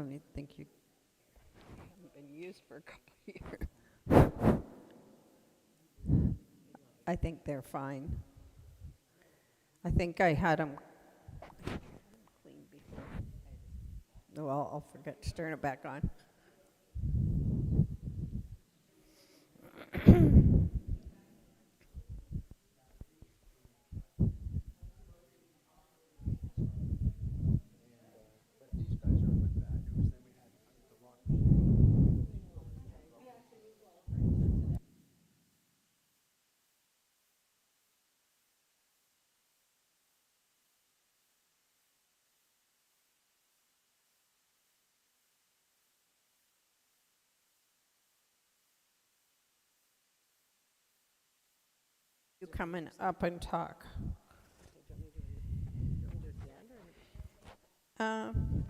don't even think you haven't been used for a couple of years. I think they're fine. I think I had them clean before. Well, I'll forget to turn it back on. You coming up and talk. Um,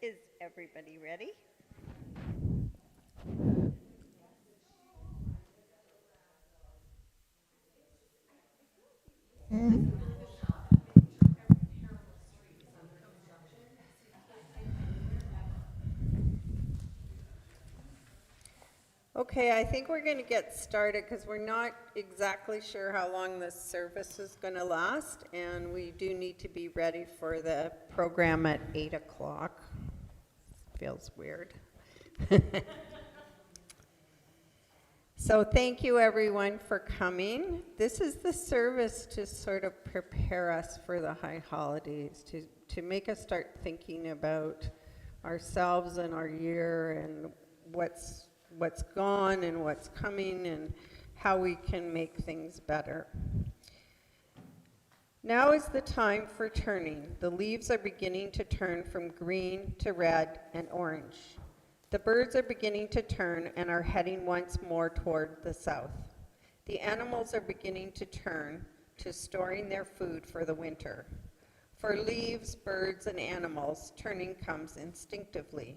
is everybody ready? Okay, I think we're going to get started because we're not exactly sure how long this service is going to last, and we do need to be ready for the program at 8 o'clock. Feels weird. So thank you everyone for coming. This is the service to sort of prepare us for the high holidays, to make us start thinking about ourselves and our year and what's gone and what's coming and how we can make things better. Now is the time for turning. The leaves are beginning to turn from green to red and orange. The birds are beginning to turn and are heading once more toward the south. The animals are beginning to turn to storing their food for the winter. For leaves, birds, and animals, turning comes instinctively.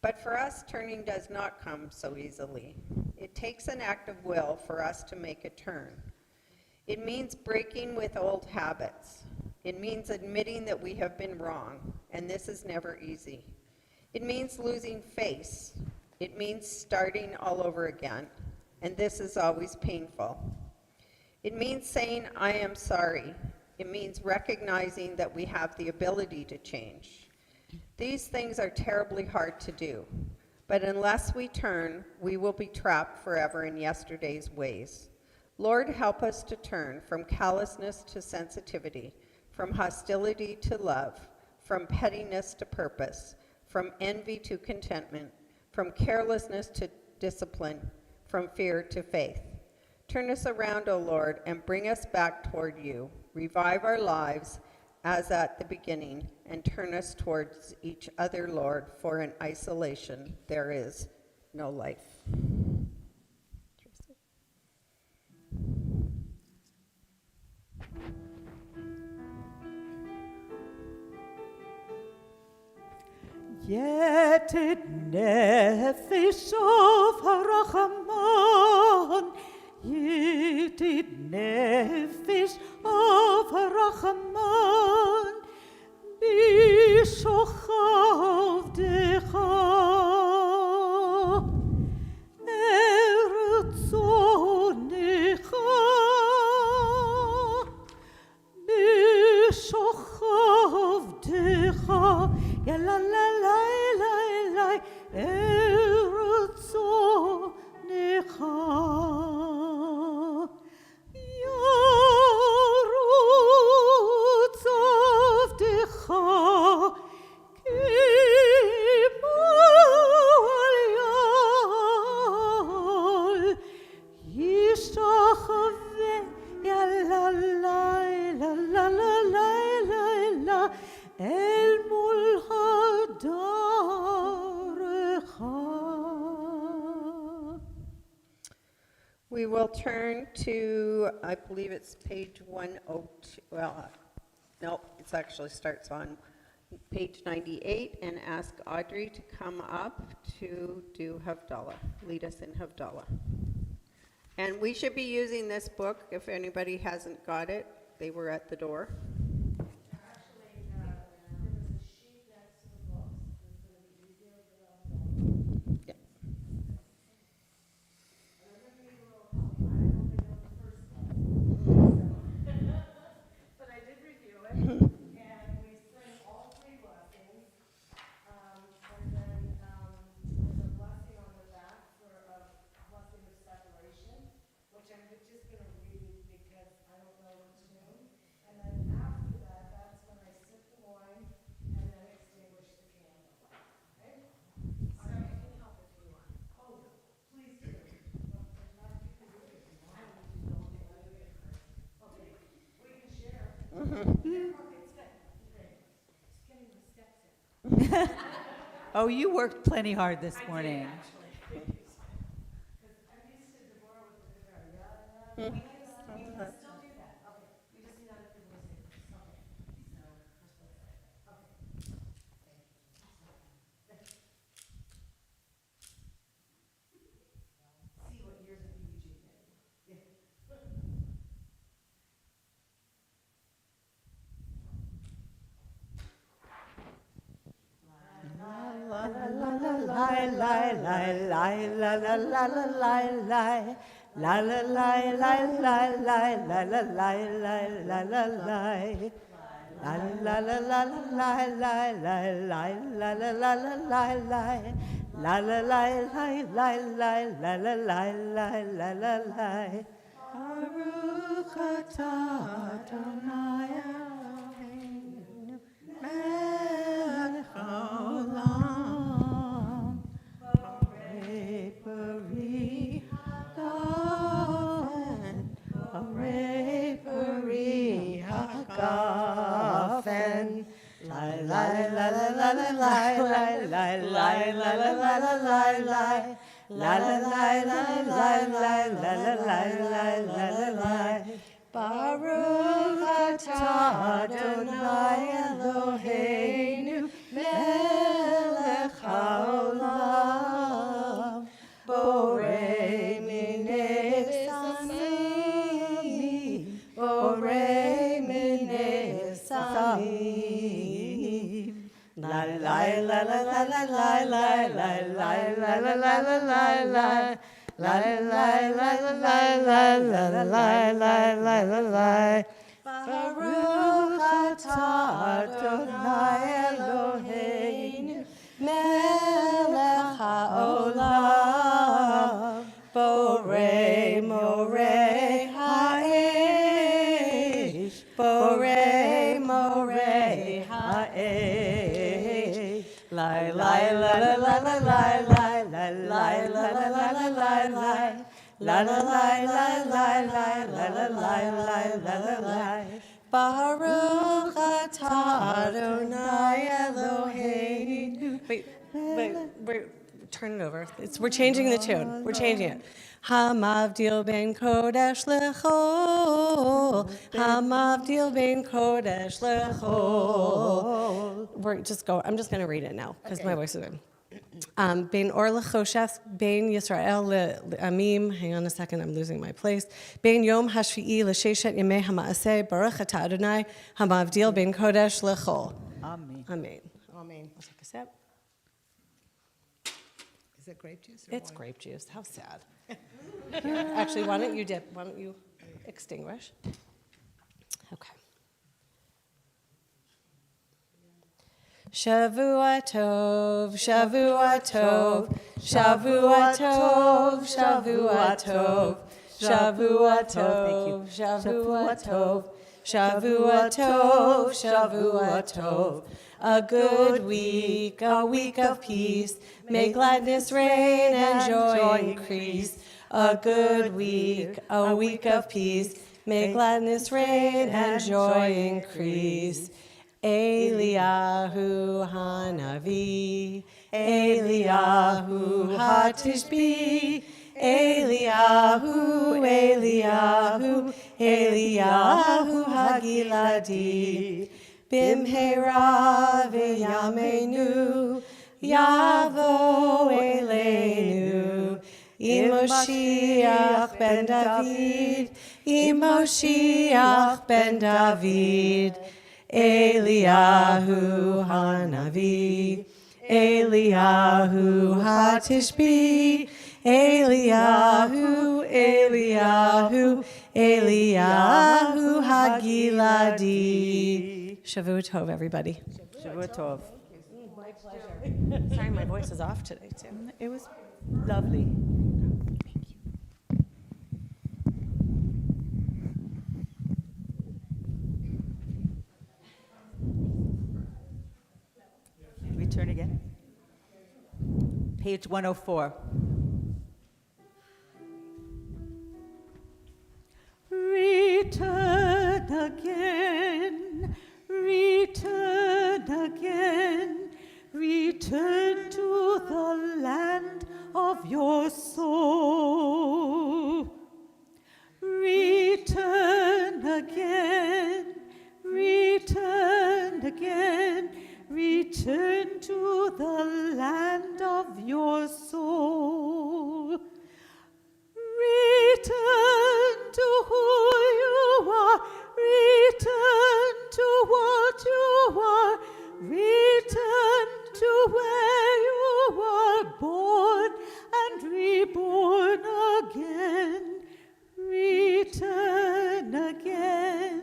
But for us, turning does not come so easily. It takes an act of will for us to make a turn. It means breaking with old habits. It means admitting that we have been wrong, and this is never easy. It means losing face. It means starting all over again, and this is always painful. It means saying, I am sorry. It means recognizing that we have the ability to change. These things are terribly hard to do, but unless we turn, we will be trapped forever in yesterday's ways. Lord, help us to turn from callousness to sensitivity, from hostility to love, from pettiness to purpose, from envy to contentment, from carelessness to discipline, from fear to faith. Turn us around, O Lord, and bring us back toward you. Revive our lives as at the beginning, and turn us towards each other, Lord, for in isolation there is no life. Yetet nefesh of Rachman, Yetet nefesh of Rachman, Bishochav decha, Eretzonecha, Bishochav decha, Yalla la la la la, Eretzonecha. Yarutz avdecha, kimu'al, yishtachave, ya la la la la la la la la, el mul hadarecha. We will turn to, I believe it's page 102, well, no, it actually starts on page 98, and ask Audrey to come up to do Havdalah, lead us in Havdalah. And we should be using this book, if anybody hasn't got it, they were at the door. Actually, there was a sheet next to the books. It's going to be easier for them. Yeah. And I'm going to give you a little help. I don't think I know the first one. But I did review it, and we sang all three blessings. And then there's a blessing on the back for a blessing of separation, which I'm just going to read because I don't know the tune. And then after that, that's when I sip the wine and then extinguish the candle. Okay? So you can help if you want. Oh, please do. Well, there's not you can do it if you want. Okay, we can share. Okay, it's good. Okay. Just getting the steps in. Oh, you worked plenty hard this morning. Actually, because I'm used to Deborah with the guitar. Yeah, yeah. We can still do that. Okay, we just need other people to sing. Okay, so first let's say. Okay. See what years of PBG get. Yeah. Baruch atah Adonai Eloheinu melech haolam borei peri hagafen borei peri hagafen lai lai la la la la lai lai lai lai la la la la lai lai la la la la la la la la la la Baruch atah Adonai Eloheinu melech haolam borei minei samim borei minei samim la la la la la la la la la la la la la la la La la la la la la la la la la la la Baruch atah Adonai Eloheinu melech haolam borei morei ha'esh borei morei ha'esh Lai lai la la la la la la la la la la la la la La la la la la la la la la la la la Baruch atah Adonai Eloheinu. Wait, turn it over. We're changing the tune. We're changing it. Hamavdil ben kodesh lechol. Hamavdil ben kodesh lechol. I'm just going to read it now because my voice is in. Ben or lechosheth, ben Yisrael le'amim. Hang on a second, I'm losing my place. Ben yom hashvi'i l'sheshet yemei hama'aseh, baruch atah Adonai, hamavdil ben kodesh lechol. Amen. Amen. Amen. I'll take a sip. Is it grape juice or It's wine? grape juice. How sad. Here, actually, why don't you dip? Why don't you extinguish? Okay. Shavua tov, Shavua tov, Shavua tov, Shavua tov, Shavua tov, Shavua tov, Shavua tov, Shavua tov. A good week, a week of peace. May gladness reign and joy increase. A good week, a week of peace. May gladness reign and joy increase. Eliyahu Hanavi, Eliyahu Hatishbi, Eliyahu, Eliyahu, Eliyahu Hagiladi, Bimhera v'yameinu, Yavo Eleinu, Imoshiach ben David, Imoshiach ben David, Eliyahu Hanavi, Eliyahu Hatishbi, Eliyahu, Eliyahu, Eliyahu Hagiladi. Shavua Tov, everybody. Shavua Tov. My pleasure. Sorry, my voice is off today, too. It was lovely. Return again. Page 104. Return again, return again, return to the land of your soul. Return again, return again, return to the land of your soul. Return to who you are, return to what you are, return to where you were born and reborn again. Return again,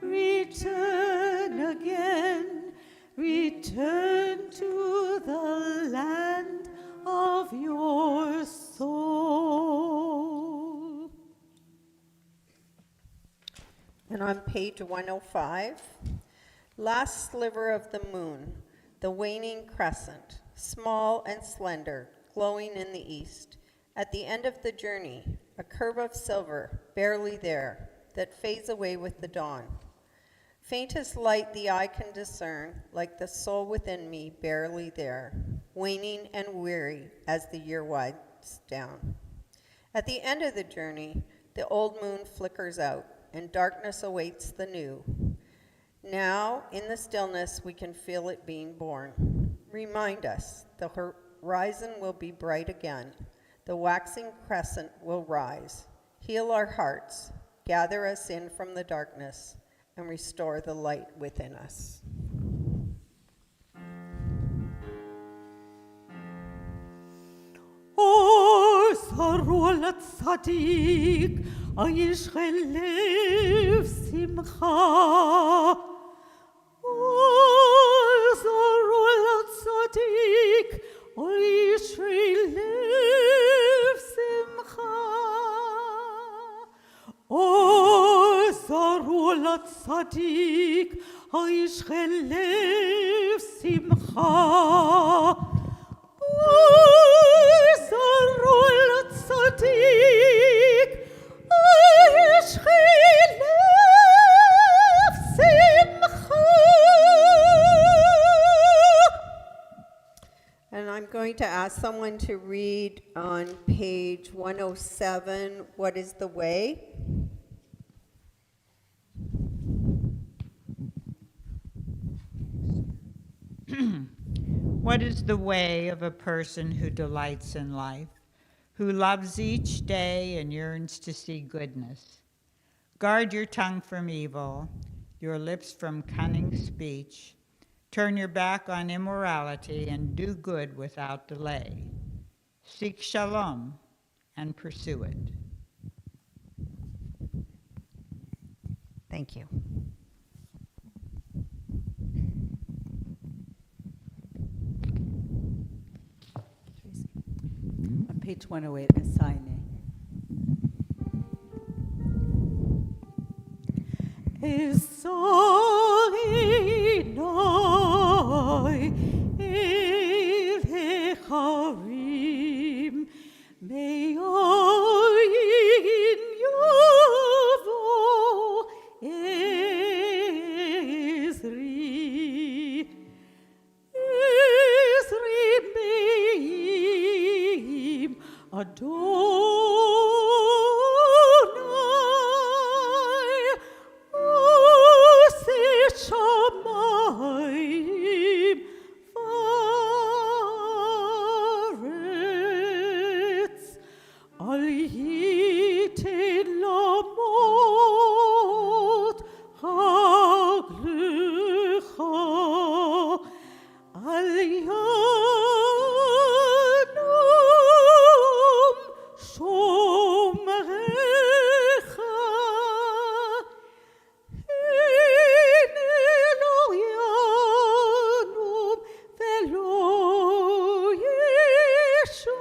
return again, return to the land of your soul. And on page 105, last sliver of the moon, the waning crescent, small and slender, glowing in the east. At the end of the journey, a curve of silver, barely there, that fades away with the dawn. Faintest light the eye can discern, like the soul within me, barely there, waning and weary as the year winds down. At the end of the journey, the old moon flickers out, and darkness awaits the new. Now, in the stillness, we can feel it being born. Remind us, the horizon will be bright again. The waxing crescent will rise. Heal our hearts, gather us in from the darkness, and restore the light within us. Or Sarol Tzadik, Aish Chelev Simcha. Or Sarol Tzadik, Aish Chelev Simcha. Or Sarol Tzadik, Aish Chelev Simcha. Sarul Tzadik, Aish Chelev Simcha. And I'm going going to ask someone to read on page 107, What is the Way? What is the way of a person who delights in life, who loves each day and yearns to see goodness? Guard your tongue from evil, your lips from cunning speech. Turn your back on immorality and do good without delay. Seek shalom and pursue it. Thank you. On page 108, Assigning. Esainai elecharim me'ayin yavo Ezri me'im Adonai Ose shamayim va'aretz Al yitin lamot haglecha Al yanam shomrecha Ein lo yanum velo yishon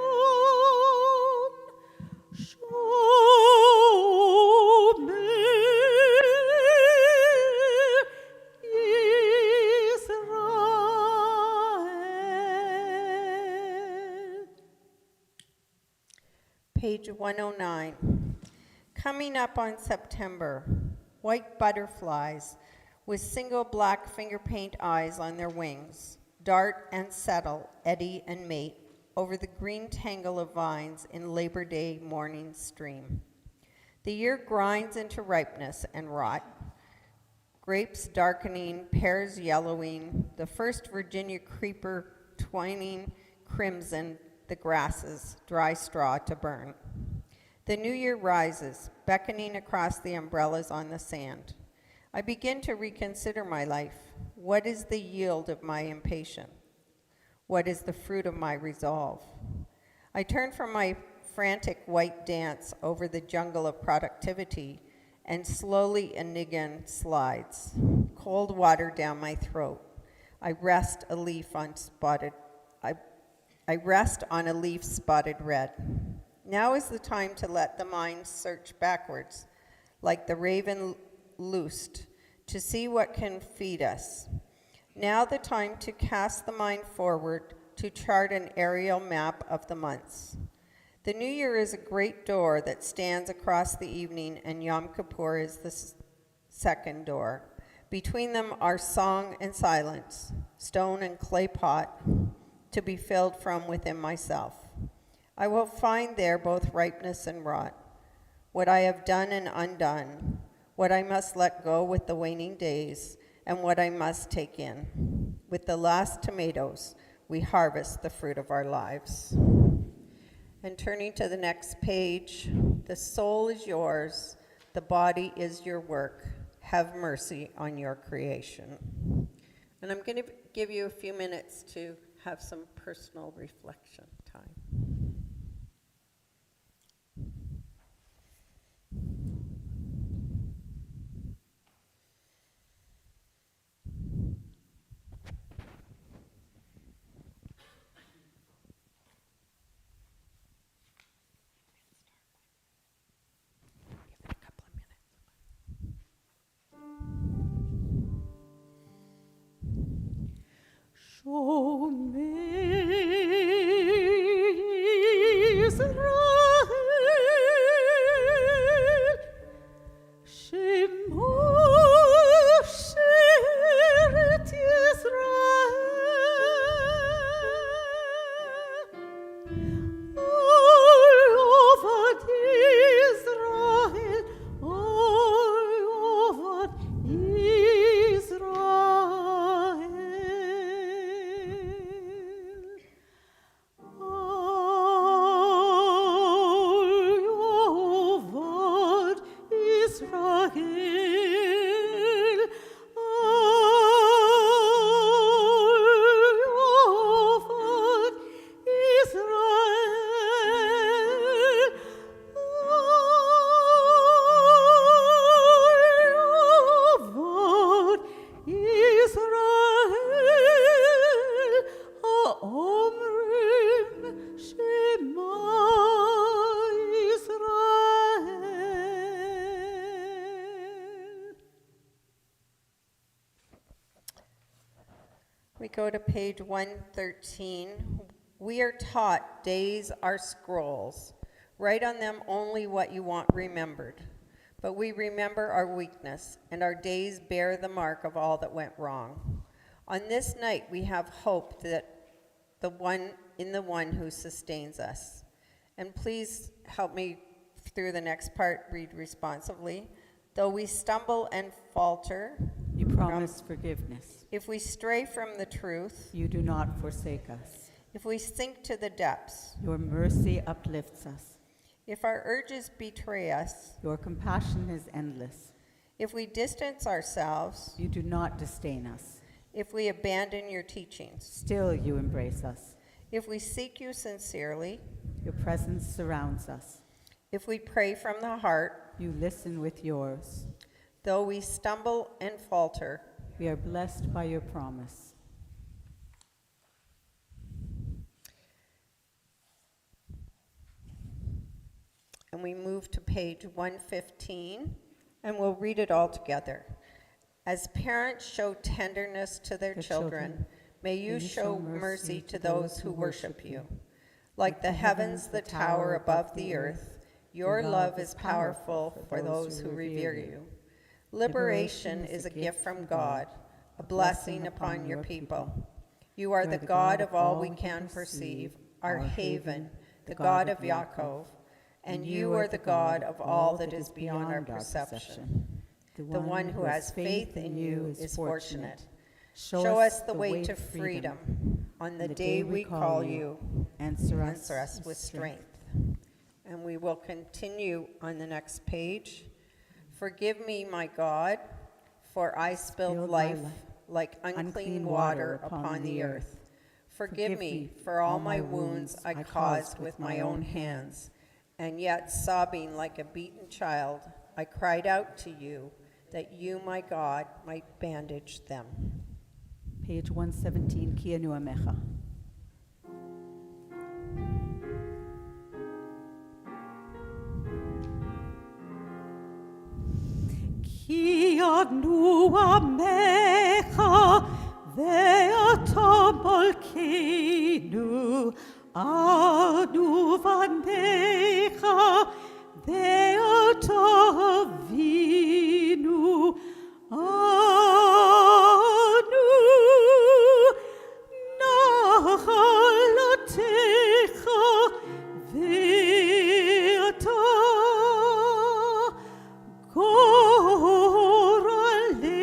Israel. Page 109. Coming up on September, white butterflies with single black finger paint eyes on their wings dart and settle, eddy and mate over the green tangle of vines in Labor Day morning stream. The year grinds into ripeness and rot, grapes darkening, pears yellowing, the first Virginia creeper twining crimson the grasses, dry straw to burn. The new year rises, beckoning across the umbrellas on the sand. I begin to reconsider my life. What is the yield of my impatience? What is the fruit of my resolve? I turn from my frantic white dance over the jungle of productivity, and slowly a niggin slides, cold water down my throat. I rest on a leaf spotted red. Now is the time to let the mind search backwards, like the raven loosed, to see what can feed us. Now the time to cast the mind forward, to chart an aerial map of the months. The new year is a great door that stands across the evening, and Yom Kippur is the second door. Between them are song and silence, stone and clay pot, to be filled from within myself. I will find there both ripeness and rot, what I have done and undone, what I must let go with the waning days, and what I must take in. With the last tomatoes, we harvest the fruit of our lives. And turning to the next page, the soul is yours, the body is your work. Have mercy on your creation. And I'm going to give you a few minutes to have some personal reflection time. Show me Israel, Shema Sheret Yisrael, We go to page 113. We are taught days are scrolls. Write on them only what you want remembered. But we remember our weakness, and our days bear the mark of all that went wrong. On this night we have hope that the one who sustains us. And please help me through the next part, read responsively. Though we stumble and falter, You promise forgiveness. if we stray from the truth, You do not forsake us. if we sink to the depths, Your mercy uplifts us. if our urges betray us, Your compassion is endless. if we distance ourselves, You do not disdain us. if we abandon your teachings, Still you embrace us. if we seek you sincerely, Your presence surrounds us. if we pray from the heart, You listen with yours. though we stumble and falter, We are blessed by your promise. and we move to page 115, and we'll read it all together. As parents show tenderness to their children, may you show mercy to those who worship you. Like the heavens that tower above the earth, your love is powerful for those who revere you. Liberation is a gift from God, a blessing upon your people. You are the God of all we can perceive, our haven, the God of Yaakov, and you are the God of all that is beyond our perception. The one who has faith in you is fortunate. Show us the way to freedom. On the day we call you, answer us with strength. And we will continue on the next page. Forgive me, my God, for I spilled life like unclean water upon the earth. Forgive me for all my wounds I caused with my own hands. And yet, sobbing like a beaten child, I cried out to you that you, my God, might bandage them. Page 117, Kia Nuamecha. Kia nua mecha ve'ata malkeinu anu vanecha ve'ata avinu anu nachalatecha ve'ata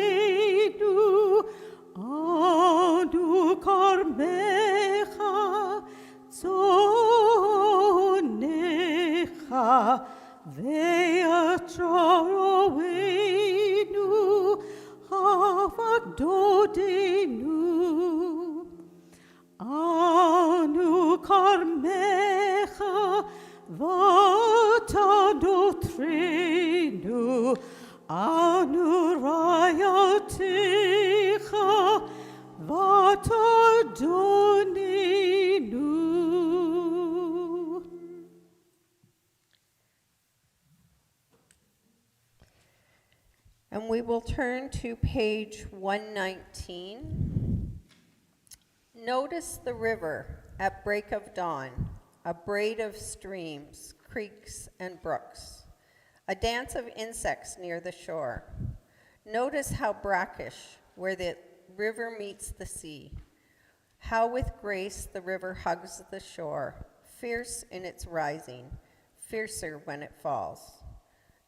Coraleinu anu carmecha zonecha ve'atraoenu havadodenu anu carmecha vatadotrenu anu rayatecha vatadonenu. And we will turn to page 119. Notice the river at break of dawn, a braid of streams, creeks, and brooks, a dance of insects near the shore. Notice how brackish, where the river meets the sea, how with grace the river hugs the shore, fierce in its rising, fiercer when it falls.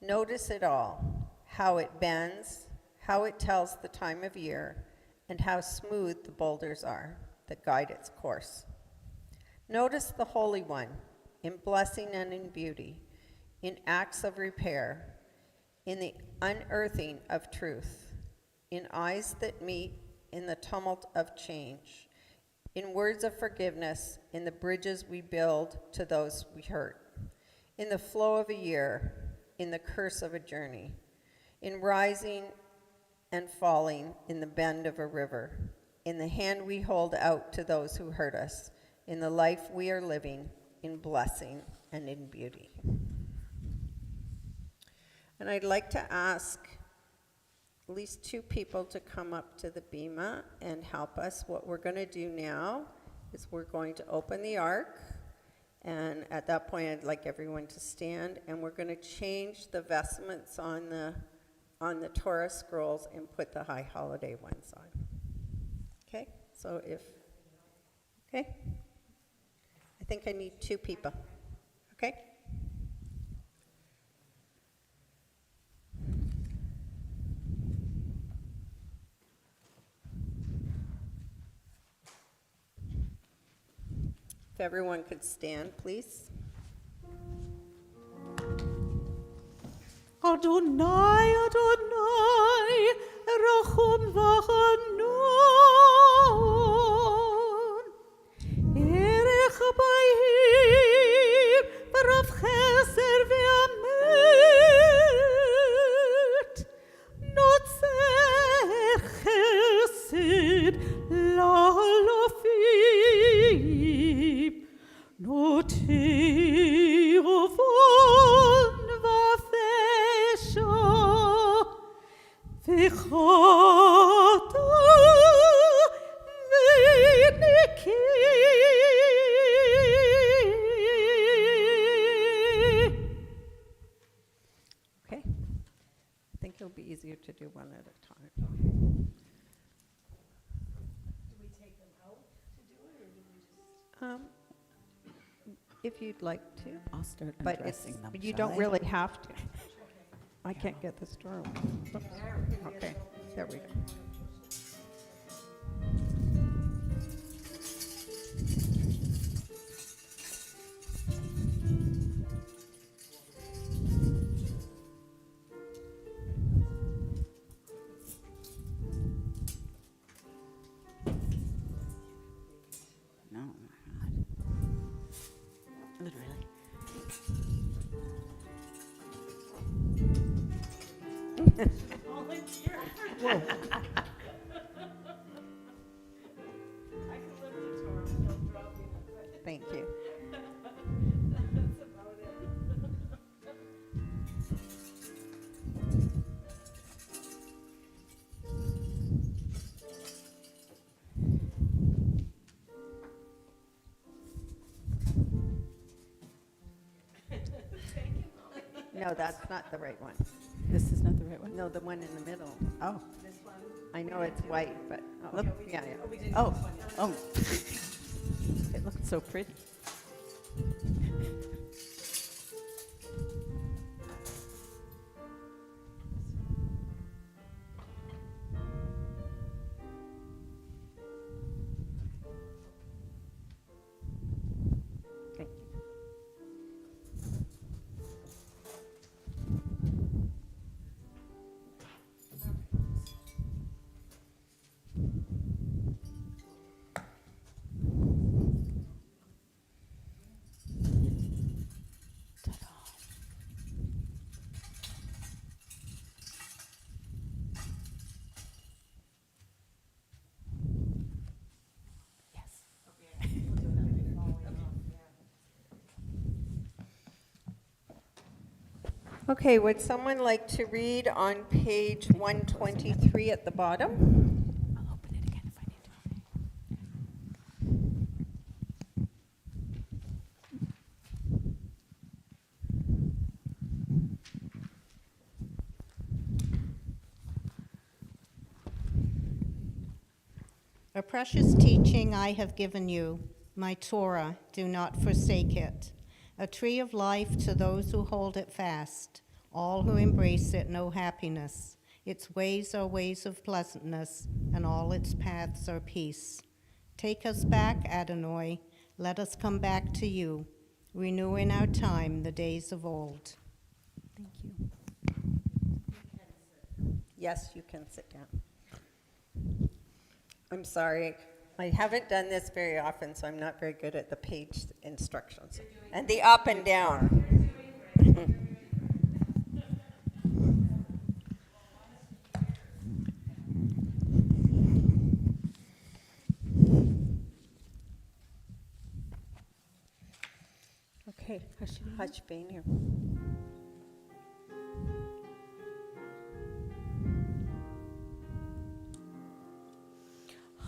Notice it all, how it bends, how it tells the time of year, and how smooth the boulders are that guide its course. Notice the Holy One in blessing and in beauty, in acts of repair, in the unearthing of truth, in eyes that meet in the tumult of change, in words of forgiveness, in the bridges we build to those we hurt, in the flow of a year, in the curse of a journey, in rising and falling in the bend of a river, in the hand we hold out to those who hurt us, in the life we are living, in blessing and in beauty. And I'd like to ask at least 2 people to come up to the bema and help us. What we're going to do now is we're going to open the ark, and at that point I'd like everyone to stand, and we're going to change the vestments on the Torah scrolls and put the high holiday ones on. Okay? So okay? I think I need 2 people. Okay? If everyone could stand, please. Adonai, Adonai, rachum v'chanon. Erech bayim, v'rav cheser v'amet. Notzer chesed l'alofim. Notir von v'fesha. V'chata v'niki. Okay? I think it'll be easier to do one at a time. Do we take them out to do it, or do we just? If you'd like to, I'll start but it's, undressing them, you shall don't I? really have to. I can't get this to room. Okay, there we go. No, not. Literally. I can lift the Torah without dropping it, Thank you. but that's about it. No, that's not the right one. This is not the right one? No, the one in the middle. Oh, This one? I know it's white, but, oh, Look. yeah, Oh, we didn't oh, do one. oh. It looked so pretty. Thank you. Ta-da. Yes. Okay, would someone like to read on page 123 at the bottom? I'll open it again if I need to. A precious teaching I have given you, my Torah, do not forsake it. A tree of life to those who hold it fast. All who embrace it know happiness. Its ways are ways of pleasantness, and all its paths are peace. Take us back, Adonai. Let us come back to you. Renew in our time the days of old. Thank you. Yes, you can sit down. I'm sorry, I haven't done this very often, so I'm not very good at the page instructions. And the up and down. Okay, hush being here.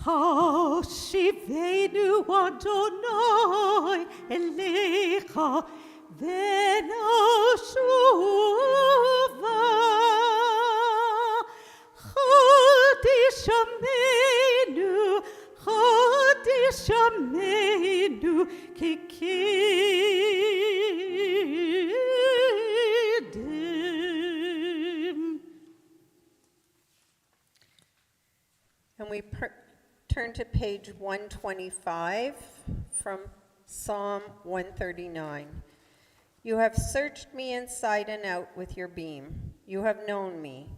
השיבנו אדוני אליך ונשובה. חודשמנו כקדם. And we turn to page 125 from Psalm 139. You have searched me inside and out with your beam. You have known me.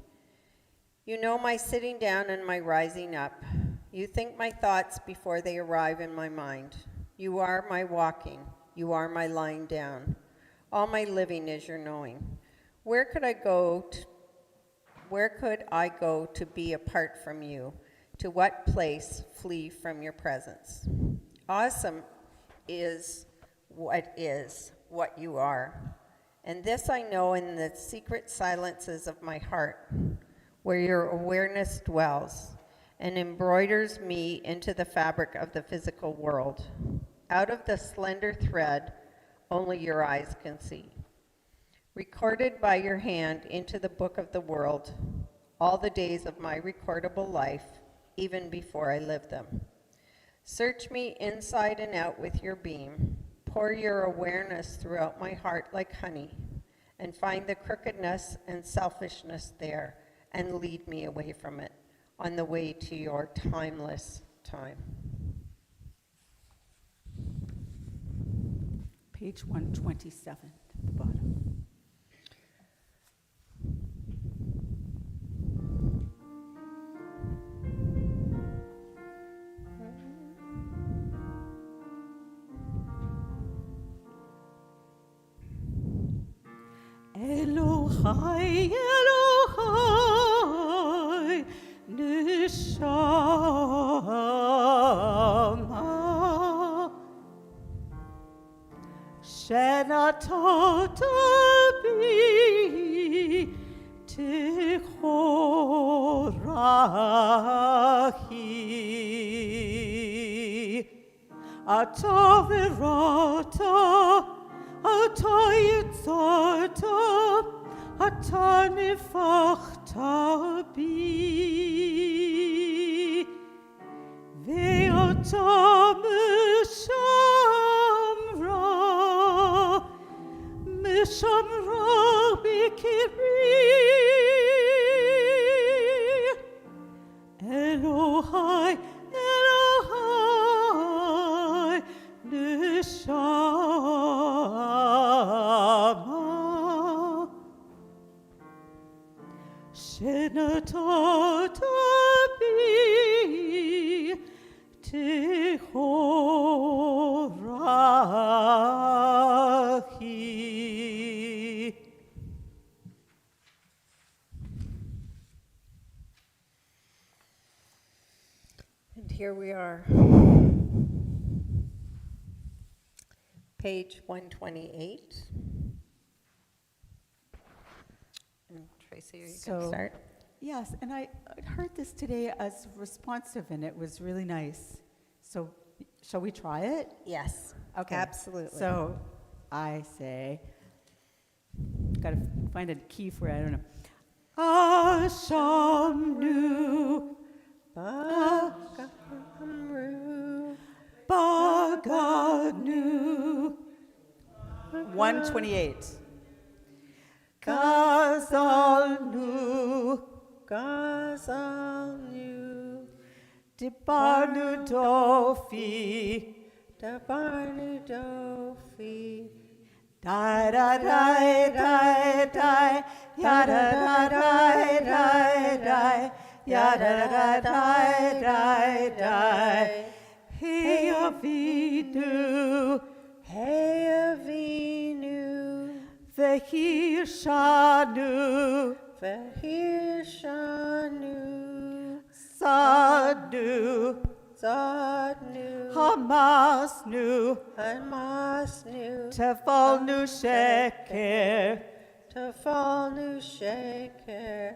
You know my sitting down and my rising up. You think my thoughts before they arrive in my mind. You are my walking. You are my lying down. All my living is your knowing. Where could I go to be apart from you? To what place flee from your presence? Awesome is what you are. And this I know in the secret silences of my heart, where your awareness dwells and embroiders me into the fabric of the physical world. Out of the slender thread, only your eyes can see. Recorded by your hand into the book of the world, all the days of my recordable life, even before I live them. Search me inside and out with your beam. Pour your awareness throughout my heart like honey, and find the crookedness and selfishness there, and lead me away from it on the way to your timeless time. Page 127 at the bottom. Elohai, Elohai, neshama, shenatata bi tichorahi, ata virata, ata yitzarta, ata nifachta bi, ve'ata mishamra bikiri, Elohai, Elohai, neshama, shenatata bi tehorahi. And here we are. Page 128. And Tracy, you can start. Yes, and I heard this today as responsive, and it was really nice. So, shall we try it? Yes, Okay. absolutely. So, I say, got to find a key for it, I don't know. Ashamnu Bagamru, Baganu. 128. Gazalnu Gazalnu, Dibarnu Dofi Dabarnu Dofi, Da da da da da ya da da da da da ya da da da da da Hey Avidu Hey Avinu, Vehir Shanu Vahir Shanu, Sadu Zadnu, Hamasnu Hamasnu, Tefalnu Sheker Tafalnu Sheker,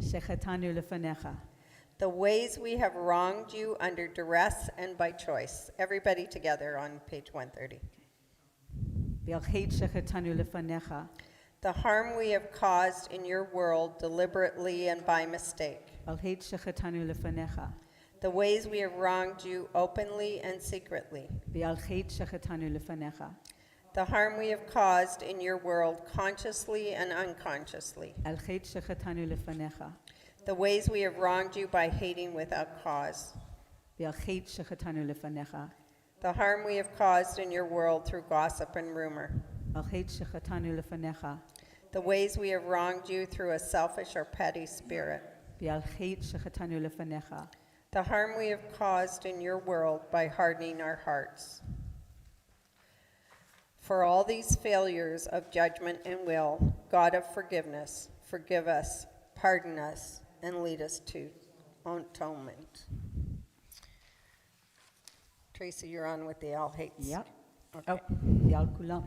שחטאנו לפניך. The ways we have wronged you under duress and by choice. Everybody together on page 130. ועל חטא שחטאנו לפניך. The harm we have caused in your world deliberately and by mistake. ועל חטא שחטאנו לפניך. The ways we have wronged you openly and secretly. ועל חטא שחטאנו לפניך. The harm we have caused in your world consciously and unconsciously. על חטא שחטאנו לפניך. The ways we have wronged you by hating without cause. ועל חטא שחטאנו לפניך. The harm we have caused in your world through gossip and rumor. על חטא שחטאנו לפניך. The ways we have wronged you through a selfish or petty spirit. ועל חטא שחטאנו לפניך. The harm we have caused in your world by hardening our hearts. For all these failures of judgment and will, God of forgiveness, forgive us, pardon us, and lead us to atonement. Tracy, you're on with the all hates. Yep. Okay. Oh, ועל כולם.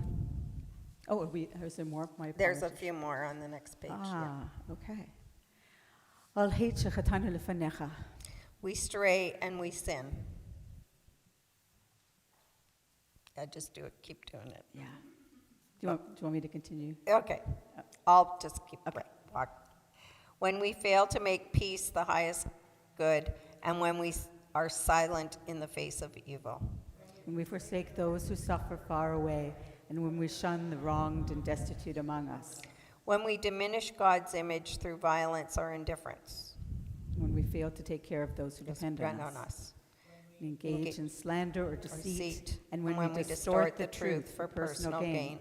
Oh, is there more? My There's a apologies. few more on the next page. Yeah. Okay. על חטא שחטאנו לפניך. We stray and we sin. Yeah, just do it. Keep doing it. Yeah. Do you want me to continue? Okay. I'll just keep Okay. walk. When we fail to make peace the highest good, and when we are silent in the face of evil. When we forsake those who suffer far away, and when we shun the wronged and destitute among us. When we diminish God's image through violence or indifference. When we fail to take care of those who depend on us. We engage in slander or deceit, and when we distort the truth for personal gain.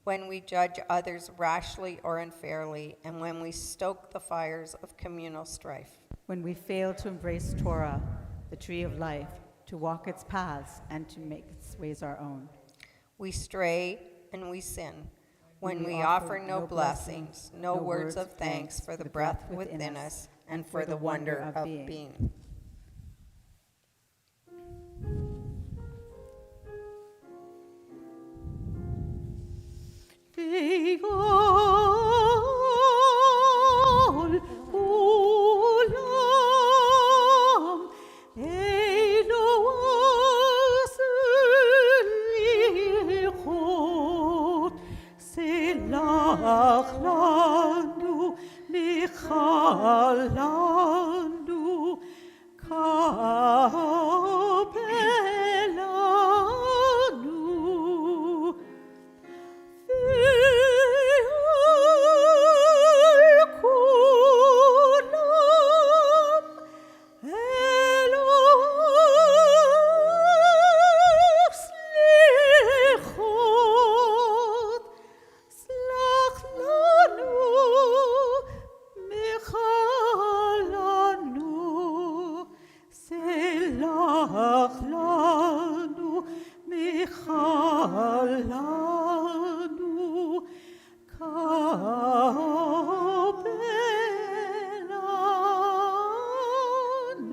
When we judge others rashly or unfairly, and when we stoke the fires of communal strife. When we fail to embrace Torah, the tree of life, to walk its paths and to make its ways our own. We stray and we sin. When we offer no blessings, no words of thanks for the breath within us and for the wonder of being. ועל כולם אלוה סליחות, סלח לנו, מיכל לנו, קבל לנו.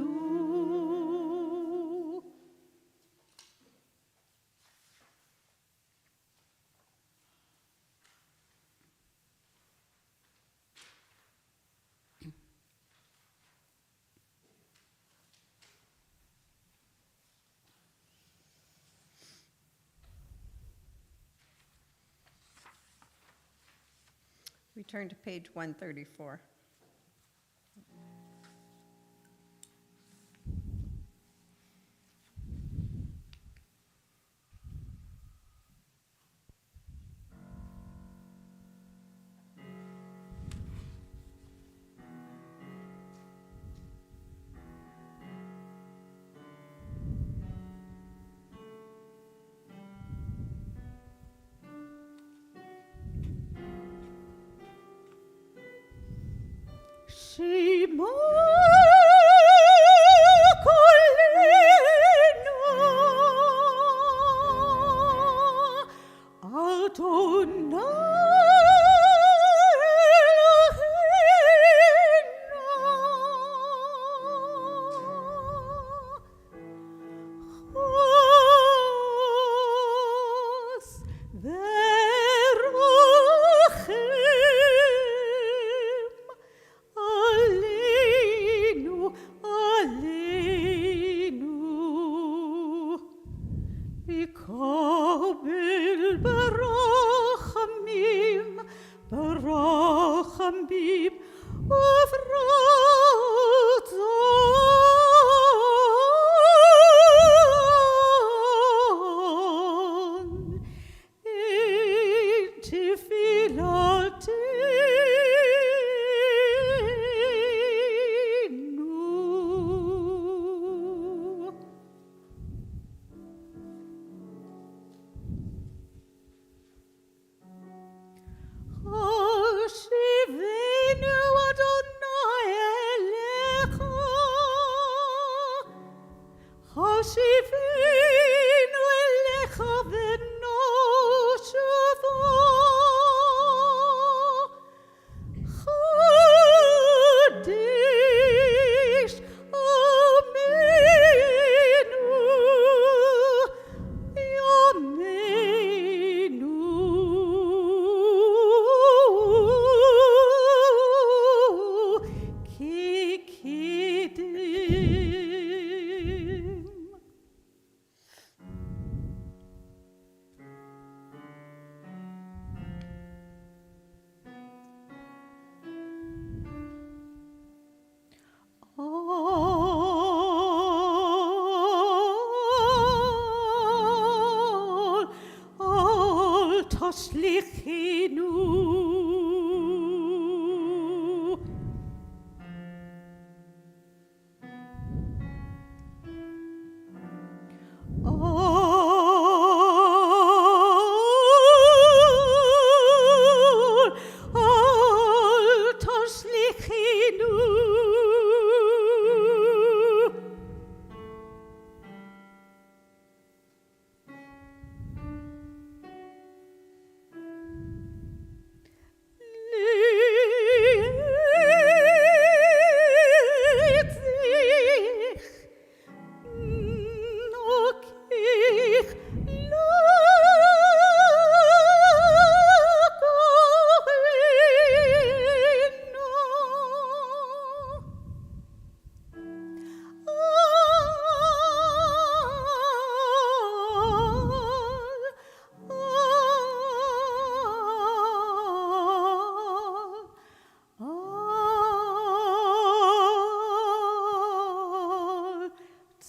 We turn to page 134. שמע קולנו, אדוני אלוהינו, חס ורחם עלינו. قابل برحمیم برحمیم افرازان این تفیلاتینو השיבנו אדוני אליך, השיבנו אליך ונושבו, חדש עמנו ימינו כקדם. אל תשליכנו אל תשליכנו ליצח נוקך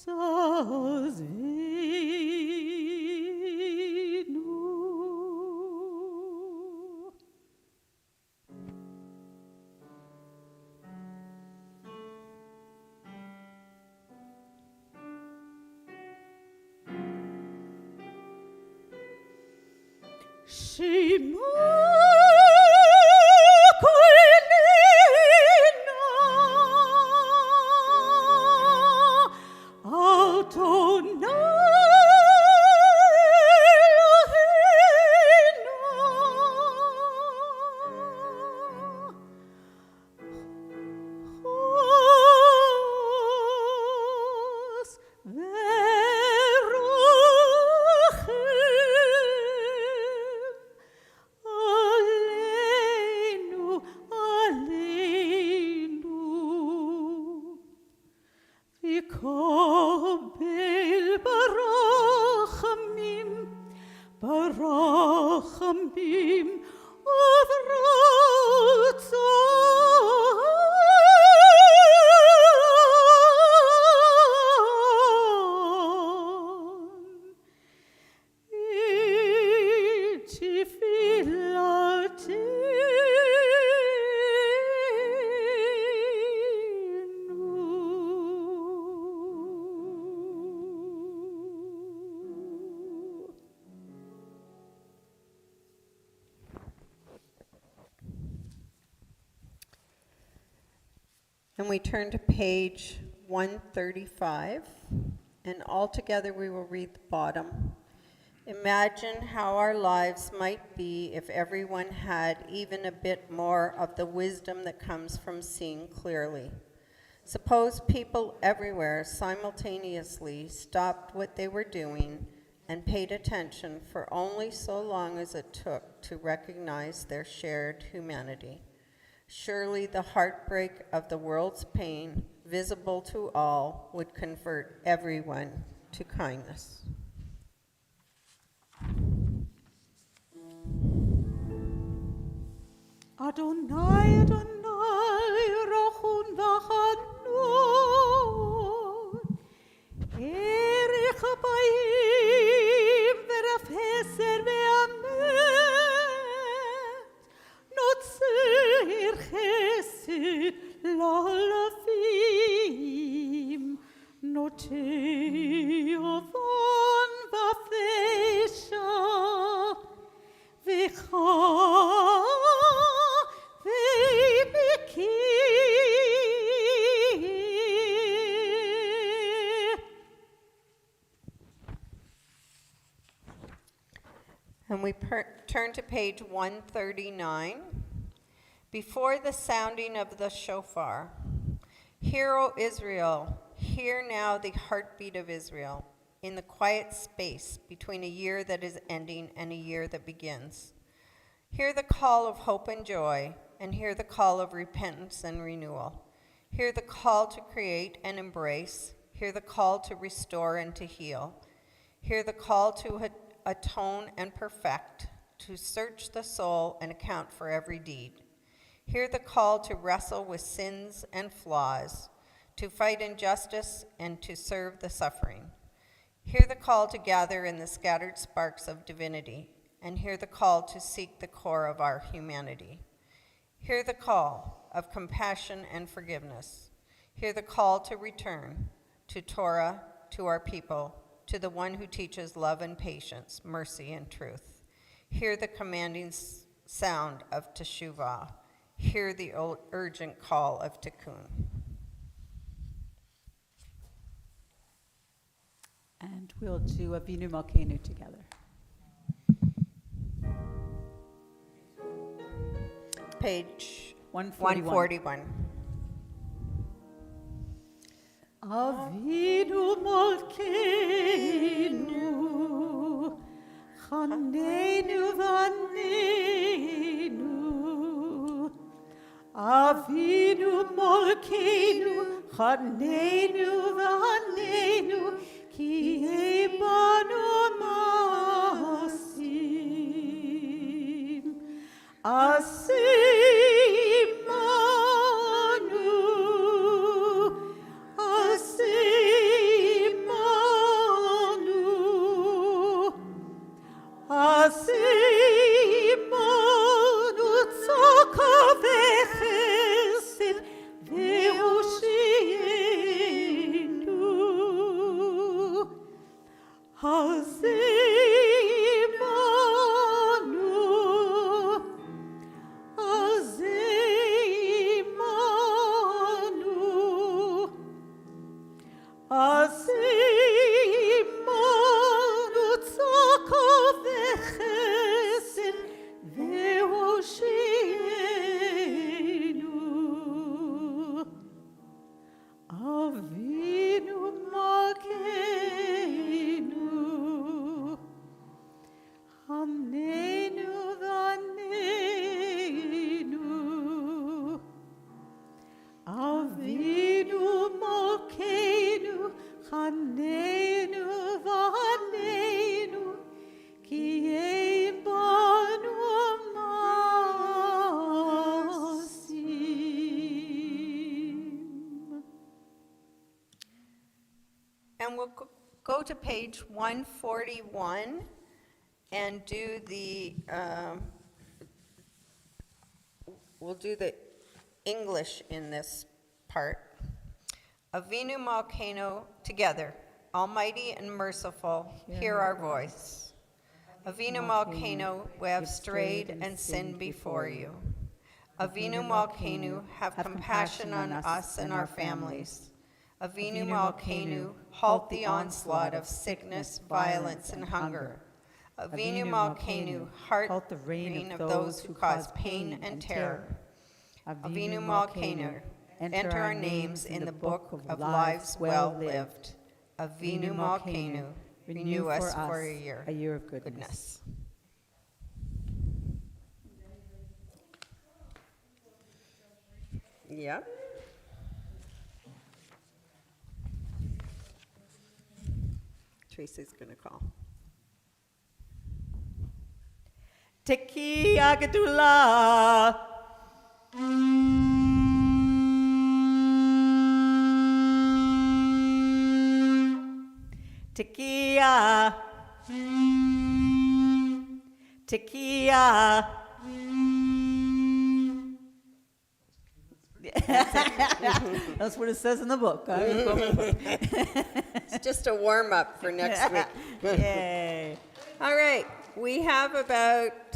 תעזבנו. שמעו קולנו, אדוני אלוהינו. חוס ורחם עלינו, עלינו, וקבל ברחמים, ברחמים וברצון. תפילתנו. And we turn to page 135, and all together we will read the bottom. Imagine how our lives might be if everyone had even a bit more of the wisdom that comes from seeing clearly. Suppose people everywhere simultaneously stopped what they were doing and paid attention for only so long as it took to recognize their shared humanity. Surely the heartbreak of the world's pain, visible to all, would convert everyone to kindness. Adonai, Adonai, Rachun v'chanun, Erech Abayim v'raf Hesed ve'amet, Notzer Chesed la'alafim, Notei Avon v'afesha, And we turn to page 139. Before the sounding of the shofar, hear, O Israel, hear now the heartbeat of Israel, in the quiet space between a year that is ending and a year that begins. Hear the call of hope and joy, and hear the call of repentance and renewal. Hear the call to create and embrace. Hear the call to restore and to heal. Hear the call to atone and perfect, to search the soul and account for every deed. Hear the call to wrestle with sins and flaws, to fight injustice and to serve the suffering. Hear the call to gather in the scattered sparks of divinity, and hear the call to seek the core of our humanity. Hear the call of compassion and forgiveness. Hear the call to return to Torah, to our people, to the one who teaches love and patience, mercy and truth. Hear the commanding sound of teshuvah. Hear the urgent call of tikkun. And we'll do Avinu Malkeinu together. Page 141. 141. Avinu Malkeinu, Chaneinu v'Aneinu. Avinu Malkeinu, Chaneinu v'Aneinu, Ki banu maasim. Asimanu, Asimanu, Asimanu, tzaka v'chesed v'hoshienu. Azimanu, Azimanu, Azimanu, tzaka v'chesed v'hoshienu. Avinu Malkeinu, Chaneinu v'Aneinu. Avinu Malkeinu, Chaneinu v'Aneinu, Ki banu maasim. And we'll go to page 141 and do we'll do the English in this part. Avinu Malkeinu, together, Almighty and merciful, hear our voice. Avinu Malkeinu, we have strayed and sinned before you. Avinu Malkeinu, have compassion on us and our families. Avinu Malkeinu, halt the onslaught of sickness, violence, and hunger. Avinu Malkeinu, halt the reign of those who cause pain and terror. Avinu Malkeinu, enter our names in the book of lives well lived. Avinu Malkeinu, renew us for a year of goodness. Yep. Tracy's gonna call. Teki Agadula, Tequila. Tequila. That's what it says in the book. It's just a warm-up for next week. Yay. All right, we have about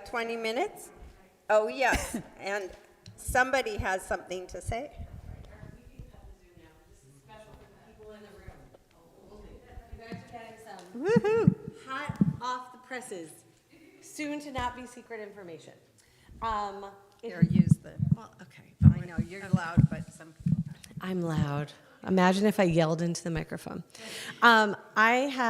20 minutes. Oh, yes, and somebody has something to say. Woohoo. Hot off the presses, soon to not be secret information. Here, use the, Well, okay. I know, you're loud, but some people. I'm loud. Imagine if I yelled into the microphone. I have